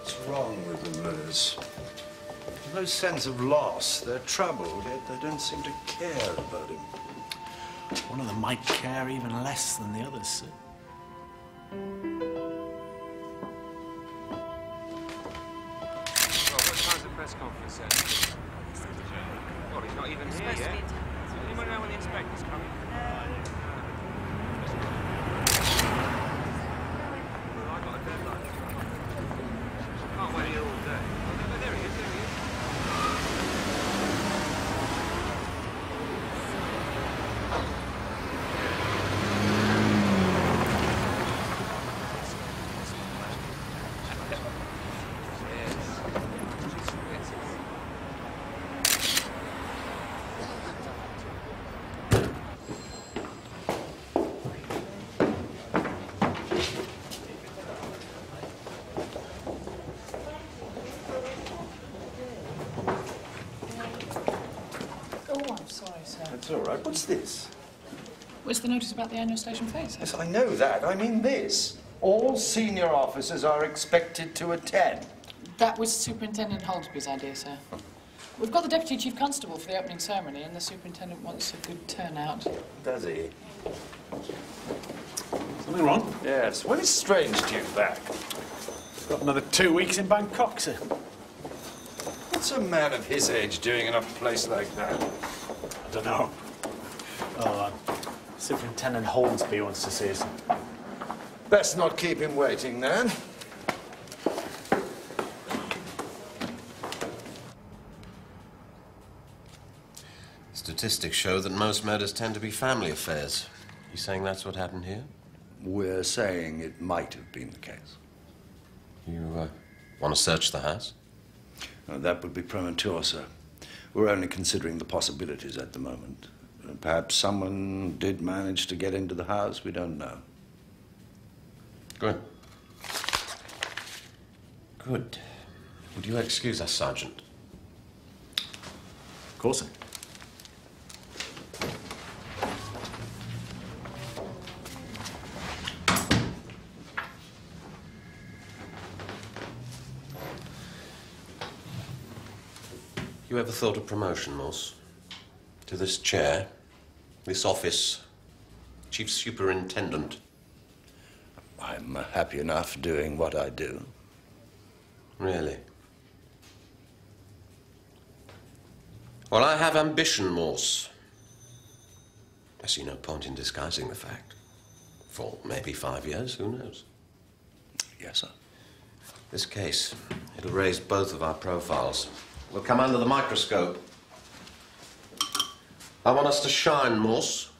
What's wrong with the Moors? There's no sense of loss. They're troubled, yet they don't seem to care about him. One of them might care even less than the others, sir. Well, what time's the press conference then? Well, he's not even here yet. Anyone know when the inspector's coming? Well, I've got a deadline. I can't wait here all day. Oh, no, there he is, there he is. That's all right. What's this? What's the notice about the annual station fair, sir? Yes, I know that. I mean this. All senior officers are expected to attend. That was Superintendent Holdsby's idea, sir. We've got the Deputy Chief Constable for the opening ceremony, and the Superintendent wants a good turnout. Does he? Something wrong? Yes. When is Strange due back? Got another 2 weeks in Bangkok, sir. What's a man of his age doing in a place like that? I don't know. Oh, Superintendent Holdsby wants to see us. Best not keep him waiting, then. Statistics show that most murders tend to be family affairs. You saying that's what happened here? We're saying it might have been the case. You want to search the house? That would be premature, sir. We're only considering the possibilities at the moment. Perhaps someone did manage to get into the house. We don't know. Good. Good. Would you excuse us, Sergeant? Of course, sir. You ever thought of promotion, Morse? To this chair, this office, Chief Superintendent? I'm happy enough doing what I do. Really? Well, I have ambition, Morse. I see no point in disguising the fact. For maybe 5 years, who knows? Yes, sir. This case, it'll raise both of our profiles. We'll come under the microscope. I want us to shine, Morse.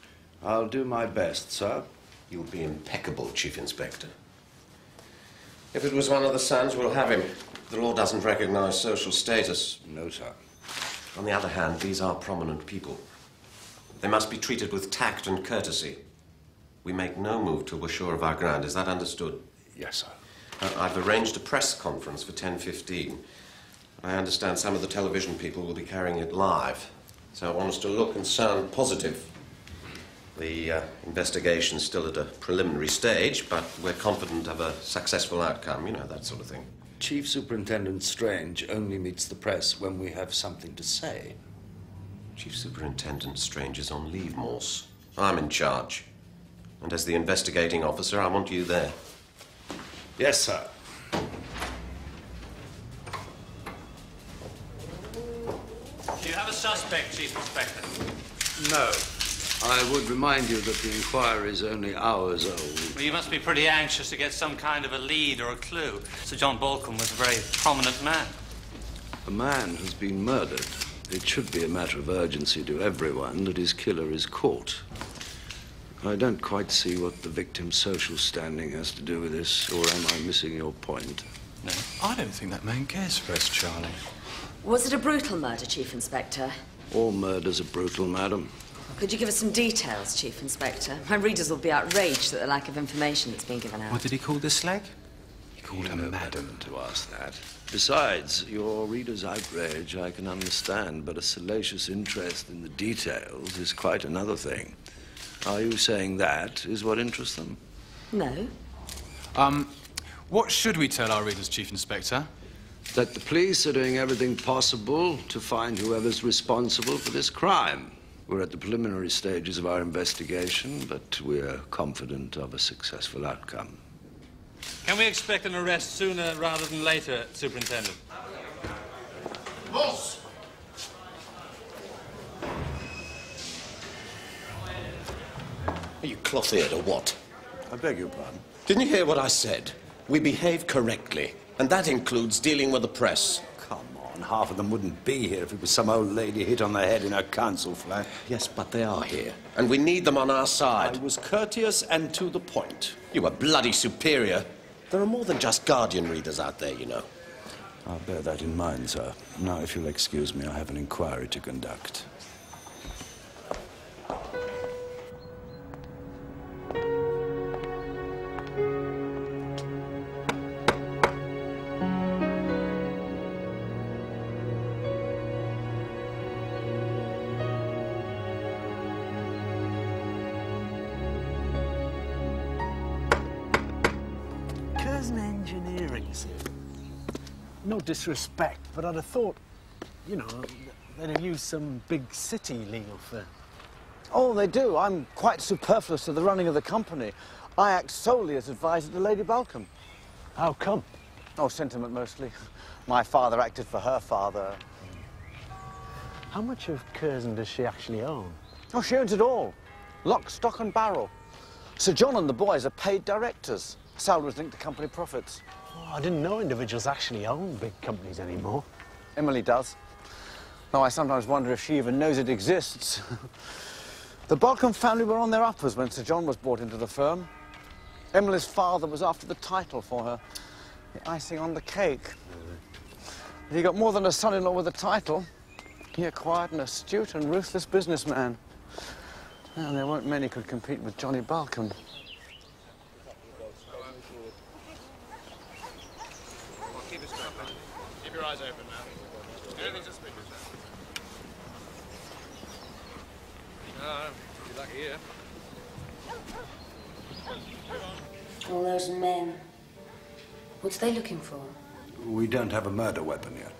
I'll do my best, sir. You'll be impeccable, Chief Inspector. If it was one of the sons, we'll have him. The law doesn't recognize social status. No, sir. On the other hand, these are prominent people. They must be treated with tact and courtesy. We make no move till we're sure of our ground. Is that understood? Yes, sir. I've arranged a press conference for 10:15. I understand some of the television people will be carrying it live. So I want us to look and sound positive. The investigation's still at a preliminary stage, but we're confident of a successful outcome, you know, that sort of thing. Chief Superintendent Strange only meets the press when we have something to say. Chief Superintendent Strange is on leave, Morse. I'm in charge. And as the investigating officer, I want you there. Yes, sir. Do you have a suspect, Chief Inspector? No. I would remind you that the inquiry is only hours old. Well, you must be pretty anxious to get some kind of a lead or a clue. Sir John Balcombe was a very prominent man. A man has been murdered. It should be a matter of urgency to everyone that his killer is caught. I don't quite see what the victim's social standing has to do with this, or am I missing your point? No, I don't think that man cares for us, Charlie. Was it a brutal murder, Chief Inspector? All murders are brutal, madam. Could you give us some details, Chief Inspector? My readers will be outraged at the lack of information that's been given out. What did he call the slag? He called You her know madam. better to ask that. Besides, your reader's outrage I can understand, but a salacious interest in the details is quite another thing. Are you saying that is what interests them? No. What should we tell our readers, Chief Inspector? That the police are doing everything possible to find whoever's responsible for this crime. We're at the preliminary stages of our investigation, but we're confident of a successful outcome. Can we expect an arrest sooner rather than later, Superintendent? Morse! Are you cloth-eared or what? I beg your pardon? Didn't you hear what I said? We behave correctly, and that includes dealing with the press. Come on, half of them wouldn't be here if it was some old lady hit on the head in her council flat. Yes, but they are here, and we need them on our side. I was courteous and to the point. You were bloody superior. There are more than just Guardian readers out there, you know. I'll bear that in mind, sir. Now, if you'll excuse me, I have an inquiry to conduct. Engineering, sir. No disrespect, but I'd have thought, you know, they'd have used some big city legal firm. Oh, they do. I'm quite superfluous to the running of the company. I act solely as advisor to Lady Balcom. How come? Oh, sentiment mostly. My father acted for her father. How much of Curzon does she actually own? Oh, she owns it all. Lock, stock and barrel. Sir John and the boys are paid directors. Salaries linked to company profits. Oh, I didn't know individuals actually own big companies anymore. Emily does. Though I sometimes wonder if she even knows it exists. The Balcom family were on their uppers when Sir John was brought into the firm. Emily's father was after the title for her. The icing on the cake. He got more than a son-in-law with a title. He acquired an astute and ruthless businessman. And there weren't many could compete with Johnny Balcom. Keep your eyes open now. Anything suspicious? No, you're lucky here. All those men. What's they looking for? We don't have a murder weapon yet.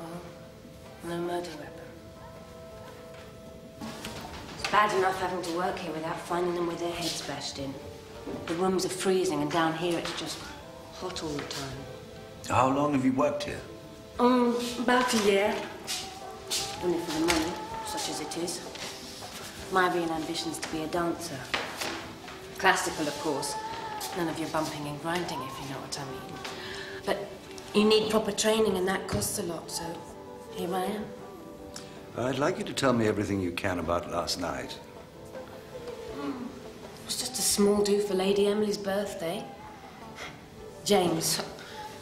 Oh, no murder weapon. It's bad enough having to work here without finding them with their heads bashed in. The rooms are freezing, and down here it's just hot all the time. How long have you worked here? About a year. Only for the money, such as it is. My real ambition's to be a dancer. Classical, of course. None of your bumping and grinding, if you know what I mean. But you need proper training, and that costs a lot, so here I am. I'd like you to tell me everything you can about last night. It was just a small do for Lady Emily's birthday. James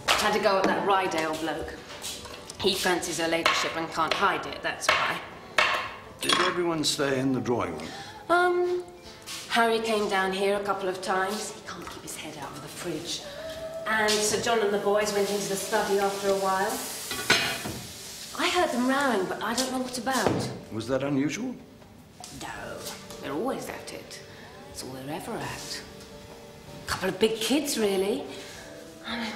had to go with that Rydale bloke. He fancies her ladyship and can't hide it, that's why. Did everyone stay in the drawing room? Harry came down here a couple of times. He can't keep his head out of the fridge. And Sir John and the boys went into the study after a while. I heard them rowing, but I don't know what about. Was that unusual? No, they're always at it. That's all they're ever at. A couple of big kids, really.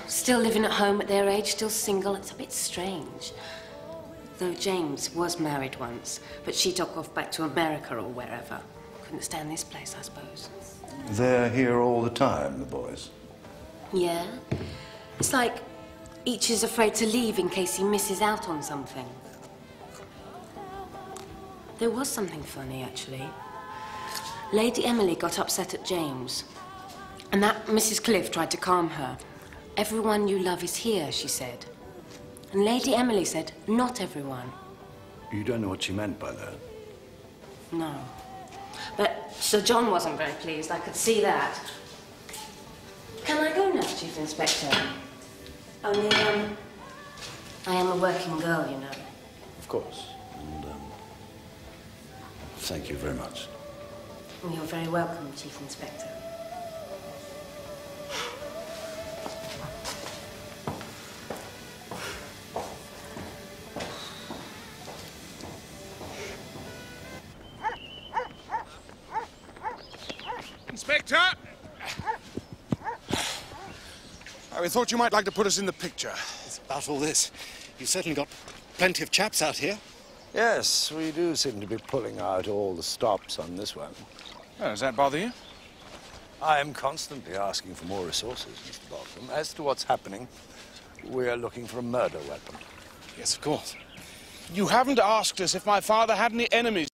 Still living at home at their age, still single. It's a bit strange. Though James was married once, but she took off back to America or wherever. Couldn't stand this place, I suppose. They're here all the time, the boys. Yeah. It's like each is afraid to leave in case he misses out on something. There was something funny, actually. Lady Emily got upset at James, and that Mrs. Cliff tried to calm her. Everyone you love is here, she said. And Lady Emily said, not everyone. You don't know what she meant by that? No. But Sir John wasn't very pleased, I could see that. Can I go now, Chief Inspector? Only, I am a working girl, you know. Of course. And, thank you very much. You're very welcome, Chief Inspector. Inspector! we thought you might like to put us in the picture. It's about all this. You've certainly got plenty of chaps out here. Yes, we do seem to be pulling out all the stops on this one. Oh, does that bother you? I am constantly asking for more resources, Mr. Balcom. As to what's happening, we are looking for a murder weapon. Yes, of course. You haven't asked us if my father had any enemies.